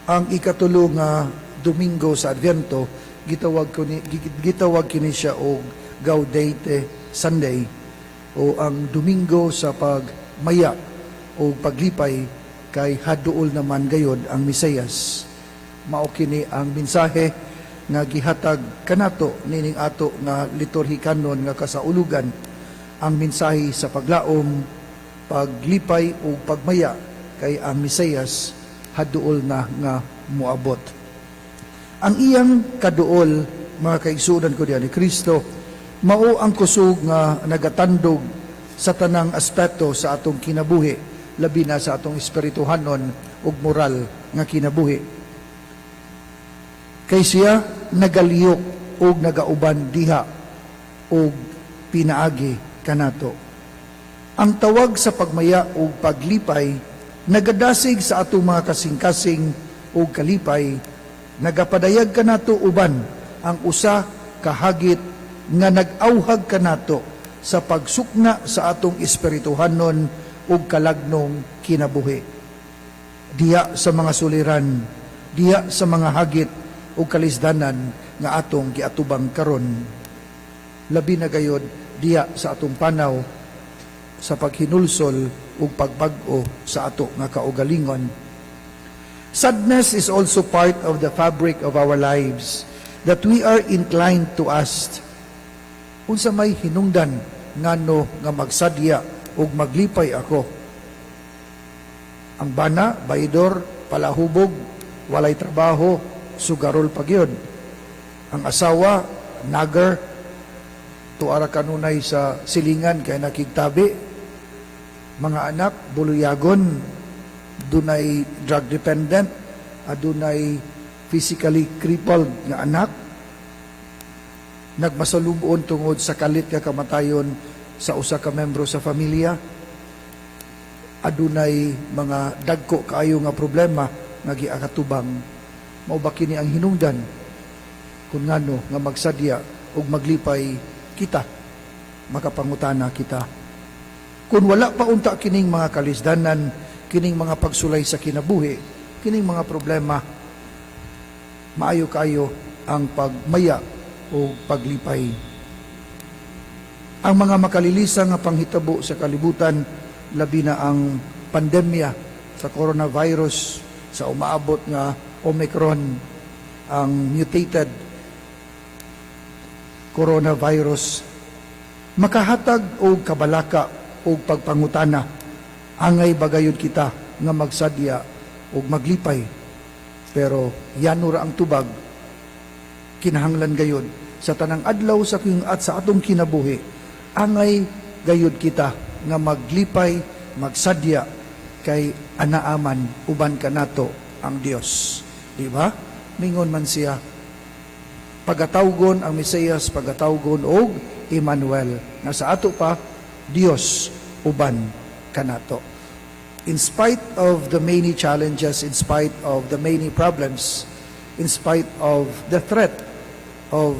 Ang ikatulo nga Domingo sa Advento gitawag kini siya og Gaudete Sunday, o ang Domingo sa pagmaya o paglipay kay haduol naman gayod ang Mesiyas. Mao kini ang mensahe nga gihatag kanato nining ato nga liturhikanon nga kasaulugan, ang mensahe sa paglaom, paglipay o pagmaya kay ang Mesiyas haduol na nga muabot. Ang iyang kaduol, mga kaigsunan ko diyan ni Kristo, mao ang kusog nga nagatandog sa tanang aspeto sa atong kinabuhi, labi na sa atong espirituhanon ug moral nga kinabuhi. Kay siya nagaliyok ug nagauban diha ug pinaagi kanato. Ang tawag sa pagmaya ug paglipay nagadasig sa atong mga kasing-kasing ug kalipay, nagapadayag kanato uban ang usa ka hagit nga nag-auhag kanato sa pagsukna sa atong espirituhanon ug kalagnong kinabuhi. Diya sa mga suliran, diya sa mga hagit ug kalisdanan nga atong giatubang karon. Labi na gayod diya sa atong panaw sa paghinulsol ug pagbag-o sa ato nga kaugalingon. Sadness is also part of the fabric of our lives, that we are inclined to ask, unsa may hinungdan ngano nga magsadya ug maglipay ako? Ang bana, baydor, palahubog, walay trabaho, sugarol pagyod. Ang asawa, nagar, tuara kanunay sa silingan kay nakigtabi. Mga anak, buluyagon, dunay drug dependent, adunay physically crippled nga anak, nagmasalubon tungod sa kalit nga kamatayon sa usa ka membro sa familia, adunay mga dagko kaayo nga problema nga giakatubang. Mao ba kini ang hinungdan kung ngano nga magsadya ug maglipay kita, makapangutana kita. Kung wala pa unta kining mga kalisdanan, kining mga pagsulay sa kinabuhi, kining mga problema, maayo kayo ang pagmaya o paglipay. Ang mga makalilisa nga panghitabo sa kalibutan, labi na ang pandemya sa coronavirus, sa umaabot nga Omicron, ang mutated coronavirus, makahatag og kabalaka o pagpangutana, angay bagayod kita nga magsadya o maglipay. Pero yanura ang tubag, kinahanglan gayod sa tanang adlaw sa at sa atong kinabuhi, angay gayod kita nga maglipay, magsadya kay anaaman uban kanato ang Dios. Di ba? Mingon man siya, pagatawgon ang Mesiyas, pagatawgon og Emmanuel, nga sa ato pa Dios uban kanato. In spite of the many challenges, in spite of the many problems, in spite of the threat of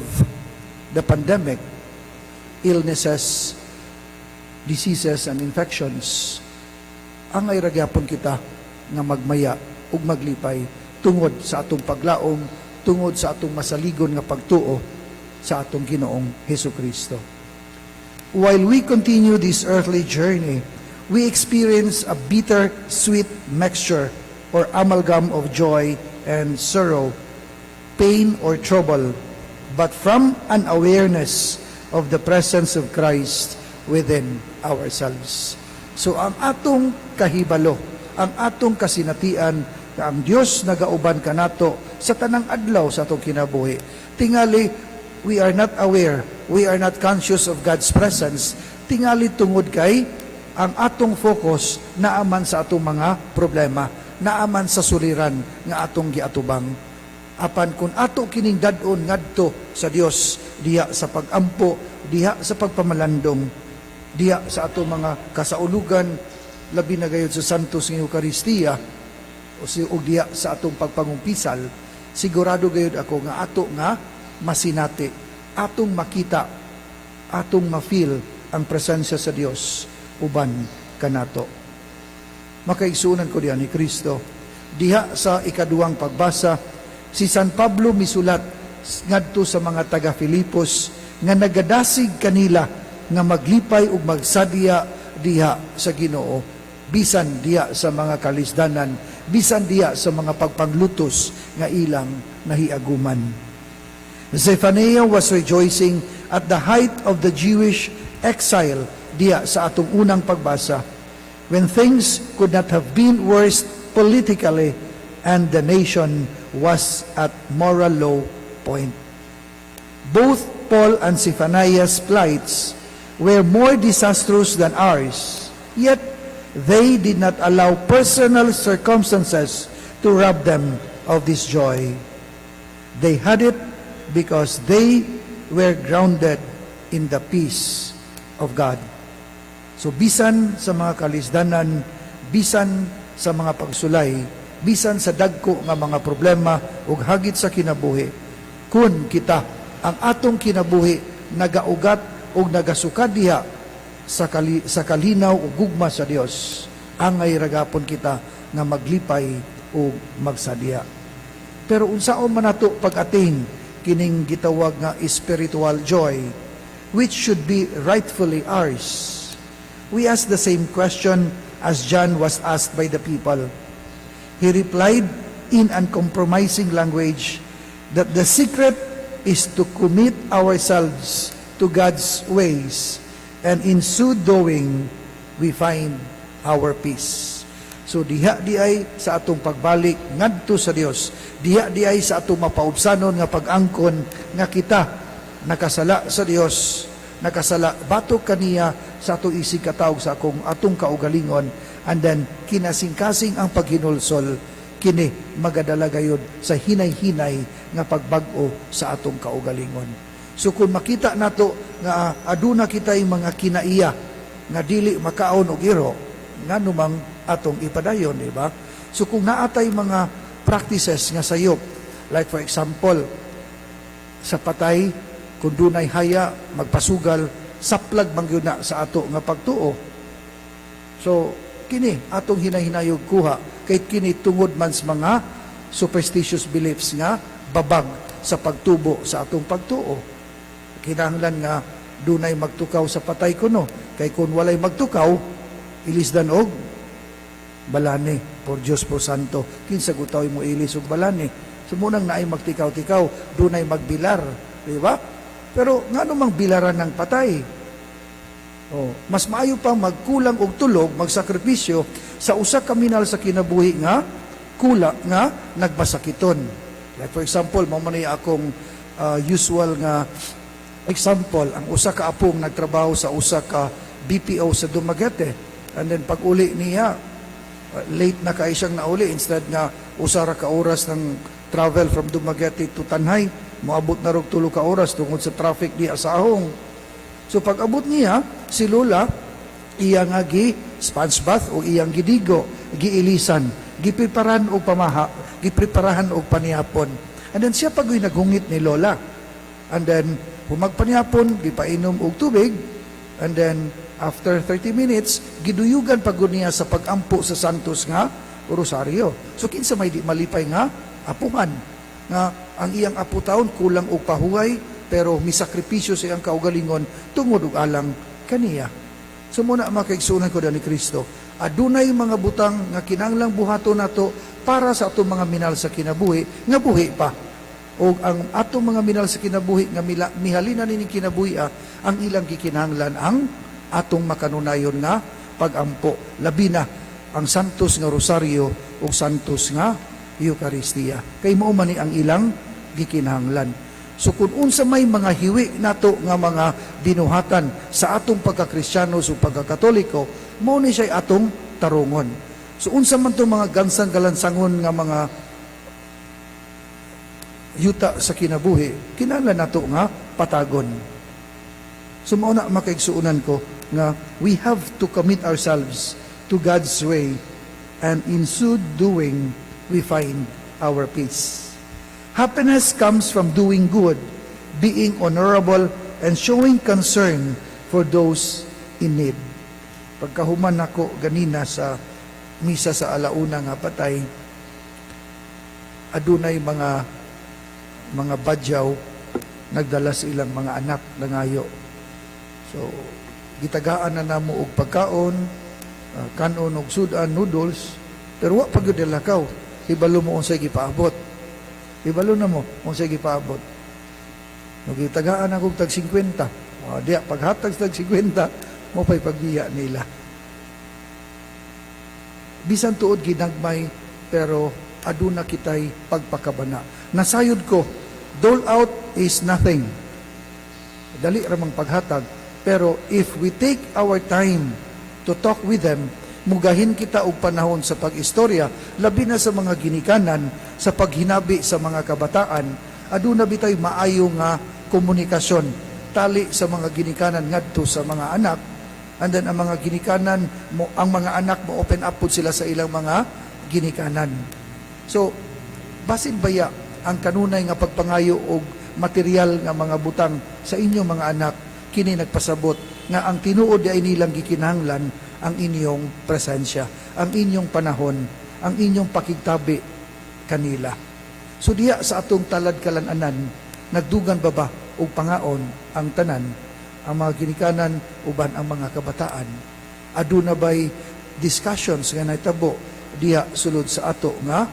the pandemic, illnesses, diseases, and infections, ang ay ragyapon kita nga magmaya ug maglipay tungod sa atong paglaom, tungod sa atong masaligon nga pagtuo sa atong Ginoong Hesukristo. While we continue this earthly journey, we experience a bitter, sweet mixture or amalgam of joy and sorrow, pain or trouble, but from an awareness of the presence of Christ within ourselves. So ang atong kahibalo, ang atong kasinatian, na ang Dios nagauban kanato sa tanang adlaw sa atong kinabuhi. Tingali, we are not aware, we are not conscious of God's presence. Tingali tungod kay ang atong focus naaman sa atong mga problema, naaman sa suliran nga atong giatubang. Apan kung ato kining dadon ngadto sa Dios, diha sa pagampo, diha sa pagpamalandong, diha sa atong mga kasaulugan, labi na gayud sa Santos nga Eucharistia, o diha sa atong pagpangumpisal, sigurado gayud ako nga ato nga masinati, atong makita, atong ma-feel ang presensya sa Dios uban kanato. Makaigsunan ko diyan ni Kristo, Diha sa ikaduhang pagbasa, si San Pablo misulat ngadto sa mga taga Filipos nga nagadasig kanila nga maglipay ug magsadya diha sa Ginoo, bisan diha sa mga kalisdanan, bisan diha sa mga pagpanglutos nga ilang nahiaguman. Zephaniah was rejoicing at the height of the Jewish exile diha sa atong unang pagbasa, when things could not have been worse politically and the nation was at moral low point. Both Paul and Zephaniah's plights were more disastrous than ours, yet they did not allow personal circumstances to rob them of this joy. They had it because they were grounded in the peace of God. So bisan sa mga kalisdanan, bisan sa mga pagsulay, bisan sa dagko nga mga problema ug hagit sa kinabuhi, kun kita ang atong kinabuhi nagaugat ug nagasukad diha sa kalinaw ug gugma sa Dios, angay ragapon kita nga maglipay ug magsadya. Pero unsaon man nato pag-attain kining gitawag nga spiritual joy, which should be rightfully ours? We ask the same question as John was asked by the people. He replied in uncompromising language that the secret is to commit ourselves to God's ways, and in so doing, we find our peace. So diha di ay sa atong pagbalik ngadto sa Dios, diha di ay sa atong mapaubsanon nga pag-angkon nga kita nakasala sa Dios, nakasala batok kaniya sa atong isig katawag sa atong kaugalingon, and then kinasing-kasing ang paghinulsol kini magadala gayud sa hinay-hinay nga pagbag-o sa atong kaugalingon. So kung makita nato nga aduna kitay mga kinaiya nga dili makaon og iro, ngano mang atong ipadayon, di ba? So kung naatay mga practices nga sayop, like for example, sa patay, kung dunay haya, magpasugal, saplag mangyud na sa ato nga pagtuo. So, kini, atong hinahinayog kuha, kay kini tungod man sa mga superstitious beliefs nga, babag sa pagtubo sa atong pagtuo. Kinahanglan nga, dunay magtukaw sa patay kuno. Kay kung walay magtukaw, ilisdan og balane, por Diyos por Santo. Kinsa gutaw mo ilis og balane. Sumunang naay magtikaw-tikaw, dunay magbilar, di ba? Pero ngano mang bilaran ng patay? Oh, mas maayo pang magkulang og tulog, magsakripisyo sa usa ka minal sa kinabuhi nga kula nga nagbasakiton. Like for example, mao man akong usual nga example, ang usa ka apong nagtrabaho sa usa ka BPO sa Dumaguete, and then pag uli niya late na kay siyang nauli, instead nga usara ka oras ng travel from Dumaguete to Tanhay, moabot na rog 3 ka oras tungod sa traffic diha sa ahong. So pag abot niya, si Lola, iya nga sponge bath o iyang gidigo, giilisan, gipreparahan og pamaha, gipreparahan og paniyapon. And then siya pagoy naghungit ni Lola. And then humagpaniyapon, gipainom og tubig, and then after 30 minutes, giduyugan pagod niya sa pagampo sa Santos nga Rosario. So kinsa may di malipay nga apuhan nga ang iyang apo taon kulang og pahuway, pero misakripisyo sa iyang kaugalingon tungod og alang kaniya. So muna makaigsunan ko ni Kristo, adunay mga butang nga kinahanglang buhaton nato para sa atong mga minal sa kinabuhi nga buhi pa. O ang atong mga minal sa kinabuhi nga mihalina ni kinabuhi ang ilang gikinahanglan ang atong makanunayon nga pagampo, labi na ang Santos nga Rosario ug Santos nga Eucharistia. Kay mao man ni ang ilang gikinahanglan. So kung unsa may mga hiwi nato nga mga binuhatan sa atong pagkakristyano o pagkakatoliko, mao ni siya atong tarungon. So unsa man tong mga gansang galansangon nga mga yuta sa kinabuhi, kinahanglan nato nga patagon. So mao na makaigsuunan ko nga we have to commit ourselves to God's way, and in so doing we find our peace. Happiness comes from doing good, being honorable, and showing concern for those in need. Pagkahuman ako ganina sa misa sa alauna nga patay, adunay mga badyaw nagdala sa ilang mga anak nangayo. So gitagaan na namo og pagkaon, kanon og sudan, noodles, pero wa pag gyud lakaw. Ibalo mo unsay gipaabot. Ibalo na mo unsay gipaabot. Nagitagaan ako tag 50. Diya paghatag tag 50 mo pay pagbiya nila. Bisan tuod ginagmay pero aduna kitay pagpakabana. Nasayod ko, dole out is nothing. Dali ramang paghatag. Pero if we take our time to talk with them, mugahin kita og panahon sa pag-istorya, labi na sa mga ginikanan, sa paghinabi sa mga kabataan, aduna bitay maayo nga komunikasyon tali sa mga ginikanan ngadto sa mga anak, and then ang mga ginikanan mo, ang mga anak mo open up pud sila sa ilang mga ginikanan. So basin baya ang kanunay nga pagpangayo og material nga mga butang sa inyong mga anak, kini nagpasabot nga ang tinuod ay nilang gikinahanglan ang inyong presensya, ang inyong panahon, ang inyong pakigtabi kanila. So diya sa atong talad kalananan, nagdugan ba og pangaon ang tanan, ang mga ginikanan uban ang mga kabataan. Aduna bay discussions nga nahitabo diya sulod sa ato nga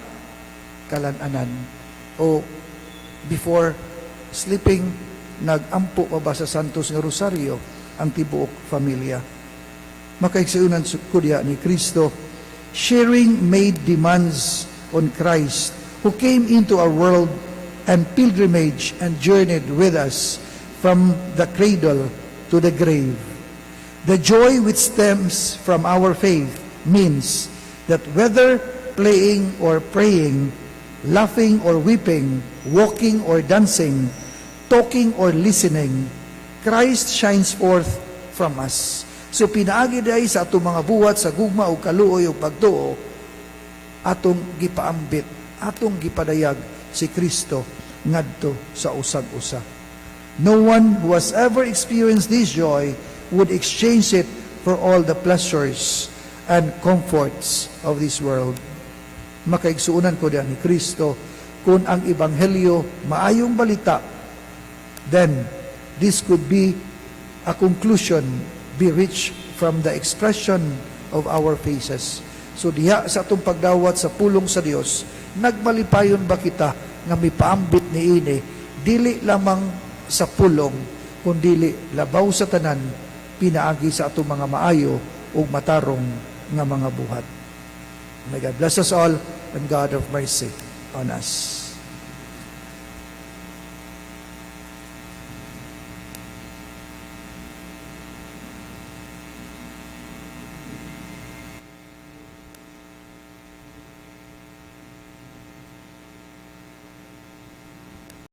kalananan, o before sleeping nagampo pa ba sa Santos nga Rosario ang tibuok pamilya. Makaigsunan ko diya ni Kristo, sharing made demands on Christ who came into our world and pilgrimage and journeyed with us from the cradle to the grave. The joy which stems from our faith means that whether playing or praying, laughing or weeping, walking or dancing, talking or listening, Christ shines forth from us. So pinaagi day sa atong mga buhat sa gugma o kaluoy o pagtuo, atong gipaambit, atong gipadayag si Kristo ngadto sa usag-usa. No one who has ever experienced this joy would exchange it for all the pleasures and comforts of this world. Makaigsuunan ko diyan ni Kristo, kung ang ebanghelyo maayong balita, then this could be a conclusion be reached from the expression of our faces. So diha sa atong pagdawat sa pulong sa Dios, nagmalipayon ba kita nga mipaambit ni ini, dili lamang sa pulong, kundili labaw sa tanan, pinaagi sa atong mga maayo ug matarong nga mga buhat. May God bless us all, and God of mercy on us.